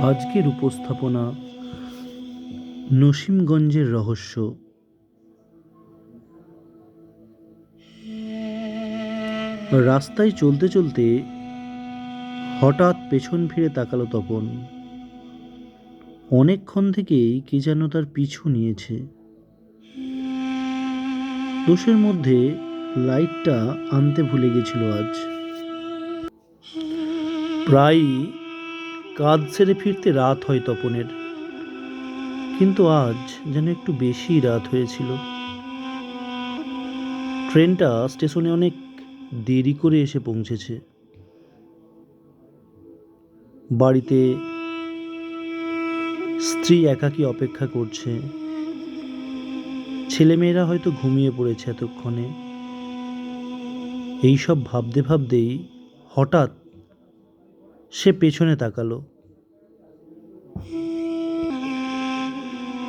আজকের উপস্থাপনা নসিমগঞ্জের রহস্য। রাস্তায় চলতে চলতে হঠাৎ পেছন ফিরে তাকালো তপন। অনেকক্ষণ থেকেই কে যেন তার পিছু নিয়েছে। দোষের মধ্যে লাইটটা আনতে ভুলে গেছিল আজ। প্রায়ই কাজ সেরে ফিরতে রাত হয় তপনের, কিন্তু আজ যেন একটু বেশি রাত হয়েছিল। ট্রেনটা স্টেশনে অনেক দেরি করে এসে পৌঁছেছে। বাড়িতে স্ত্রী একাকী অপেক্ষা করছে। ছেলেমেয়েরা হয়তো ঘুমিয়ে পড়েছে এতক্ষণে। এইসব ভাবতে ভাবতেই হঠাৎ সে পেছনে তাকালো।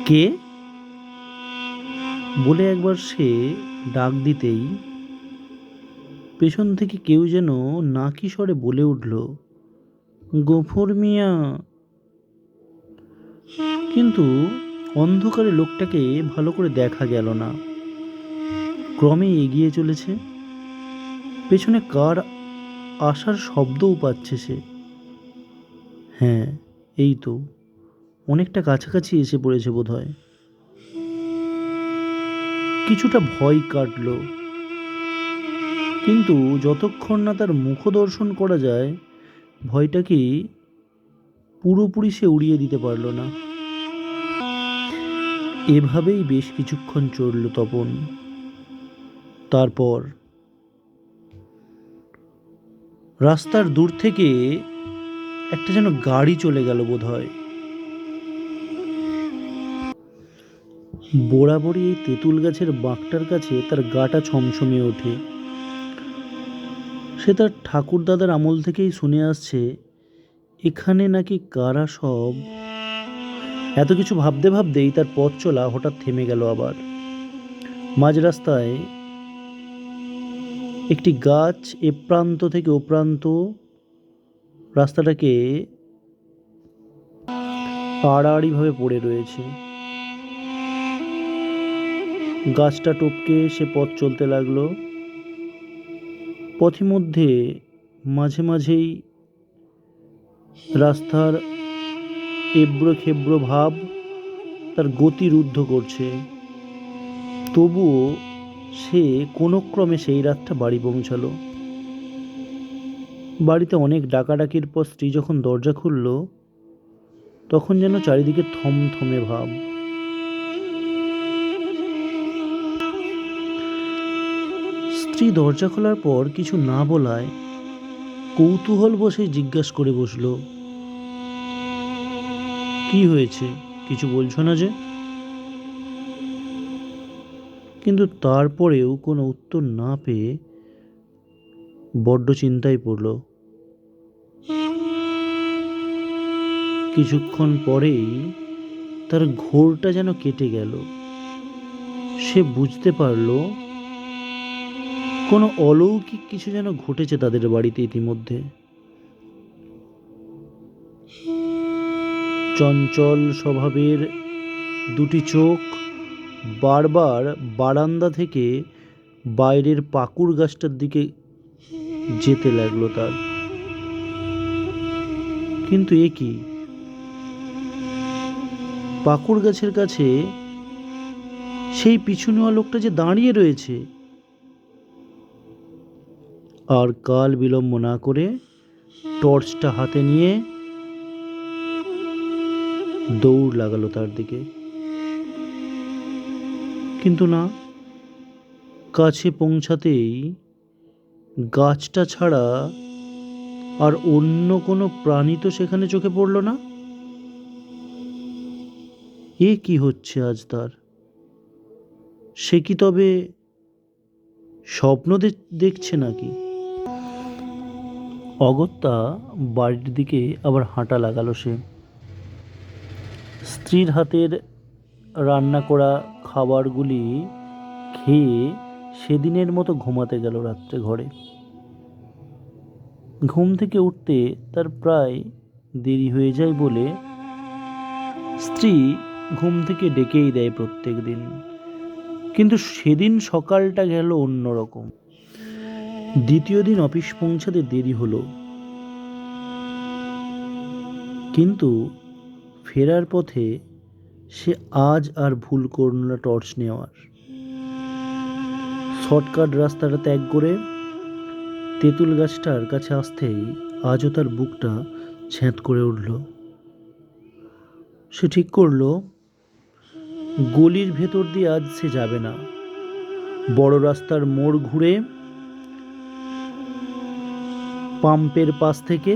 কে বলে একবার সে ডাক দিতেই পেছন থেকে কেউ যেন নাকি স্বরে বলে উঠল, গফুর মিয়া। কিন্তু অন্ধকারে লোকটাকে ভালো করে দেখা গেল না। ক্রমে এগিয়ে চলেছে। পেছনে কার আসার শব্দও পাচ্ছে সে। হ্যাঁ, এই তো অনেকটা কাছাকাছি এসে পড়েছে বোধহয়। কিছুটা ভয় কাটল, কিন্তু যতক্ষণ না তার মুখ দর্শন করা যায় ভয়টাকে পুরোপুরি সে উড়িয়ে দিতে পারল না। এভাবেই বেশ কিছুক্ষণ চলল তপন। তারপর রাস্তার দূর থেকে একটা যেন গাড়ি চলে গেল বোধহয়। বরাবরই এই তেঁতুল গাছের বাঁকটার কাছে তার গাটা ছমছমিয়ে ওঠে। সে তার ঠাকুর দাদার আমল থেকেই শুনে আসছে এখানে নাকি কারা সব। এত কিছু ভাবতে ভাবতেই তার পথ চলা হঠাৎ থেমে গেল আবার। মাঝ রাস্তায় একটি গাছ এ প্রান্ত থেকে ও প্রান্ত রাস্তাটাকে আড়াআড়িভাবে পড়ে রয়েছে। গাছটা টপকে সে পথ চলতে লাগলো। পথিমধ্যে মাঝে মাঝেই রাস্তার এবড়ো খেবড়ো ভাব তার গতি রুদ্ধ করছে। তবুও সে কোনো ক্রমে সেই রাতটা বাড়ি পৌঁছালো। বাড়িতে অনেক ডাকাডাকির পর স্ত্রী যখন দরজা খুলল তখন যেন চারিদিকে থমথমে ভাব। স্ত্রী দরজা খোলার পর কিছু না বলায় কৌতূহল বসে জিজ্ঞাসা করে বসল, কি হয়েছে, কিছু বলছো না যে? কিন্তু তারপরেও কোনো উত্তর না পেয়ে বড্ড চিন্তায় পড়ল। কিছুক্ষণ পরেই তার ঘোরটা যেন কেটে গেল। সে বুঝতে পারল কোনো অলৌকিক কিছু যেন ঘটেছে তাদের বাড়িতে ইতিমধ্যে। চঞ্চল স্বভাবের দুটি চোখ বারবার বারান্দা থেকে বাইরের পাকুর গাছটার দিকে যেতে লাগলো তার। কিন্তু এ কি, পাকুর গাছের কাছে সেই পিছু নেওয়া লোকটা যে দাঁড়িয়ে রয়েছে। আর কাল বিলম্ব না করে টর্চটা হাতে নিয়ে দৌড় লাগালো তার দিকে। কিন্তু না, কাছে পৌঁছাতেই গাছটা ছাড়া আর অন্য কোনো প্রাণী তো সেখানে চোখে পড়ল না। এ কি হচ্ছে আজ তার? সে কি তবে স্বপ্ন দেখছে নাকি? অগত্যা বাড়ির দিকে আবার হাঁটা লাগালো সে। স্ত্রীর হাতের রান্না করা খাবারগুলি খেয়ে সেদিনের মতো ঘুমাতে গেল রাত্রে ঘরে। ঘুম থেকে উঠতে তার প্রায় দেরি হয়ে যায় বলে স্ত্রী ঘুম থেকে ডেকেই দেয় প্রত্যেক দিন। কিন্তু সেদিন সকালটা গেল অন্যরকম। দ্বিতীয় দিন অফিস পৌঁছাতে দেরি হলো, কিন্তু ফেরার পথে সে আজ আর ভুল করল না টর্চ নেওয়ার। শর্টকাট রাস্তাটা ত্যাগ করে তেঁতুল গাছটার কাছে আসতেই আজও তার বুকটা ছ্যাঁত করে উঠল। সে ঠিক করলো গলির ভেতর দিয়ে আজ সে যাবে না, বড় রাস্তার মোড় ঘুরে পাম্পের পাশ থেকে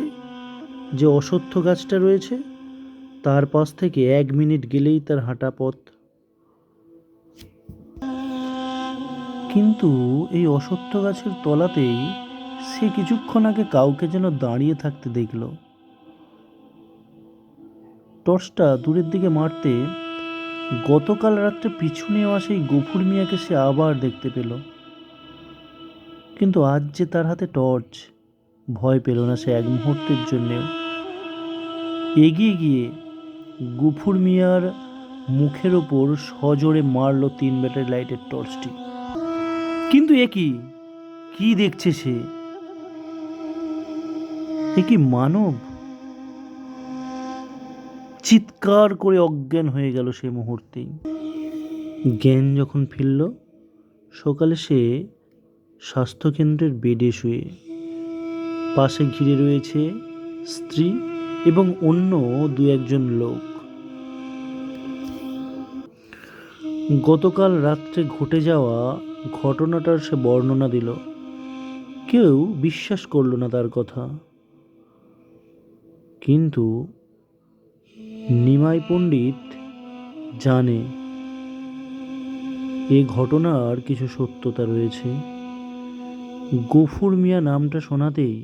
যে অশ্বত্থ গাছটা রয়েছে তার পাশ থেকে 1 মিনিট গেলেই তার হাঁটা পথ। কিন্তু এই অশ্বত্থ গাছের তলাতেই সে কিছুক্ষণ আগে কাউকে যেন দাঁড়িয়ে থাকতে দেখল। টর্চটা দূরের দিকে মারতে গতকাল রাত্রে পিছু নেওয়া সেই গফুর মিয়াকে সে আবার দেখতে পেল। কিন্তু আজ যে তার হাতে টর্চ, ভয় পেল না সে এক মুহূর্তের জন্যেও। এগিয়ে গিয়ে গফুর মিয়ার মুখের ওপর সজোরে মারল 3 ব্যাটারি লাইটের টর্চটি। কিন্তু এ কি দেখছে সে? এ কি মানব? চিৎকার করে অজ্ঞান হয়ে গেল সে মুহূর্তেই। জ্ঞান যখন ফিরল, সকালে সে স্বাস্থ্যকেন্দ্রের বেডে শুয়ে, পাশে ঘিরে রয়েছে স্ত্রী এবং অন্য 2-1 লোক। গতকাল রাত্রে ঘটে যাওয়া ঘটনাটার সে বর্ণনা দিল। কেউ বিশ্বাস করল না তার কথা, কিন্তু নিমাই পণ্ডিত জানে এ ঘটনার কিছু সত্যতা রয়েছে। গফুর মিয়া নামটা শোনাতেই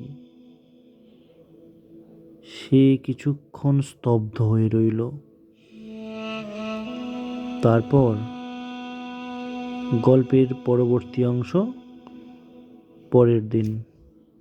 সে কিছুক্ষণ স্তব্ধ হয়ে রইল। তারপর গল্পের পরবর্তী অংশ পরের দিন।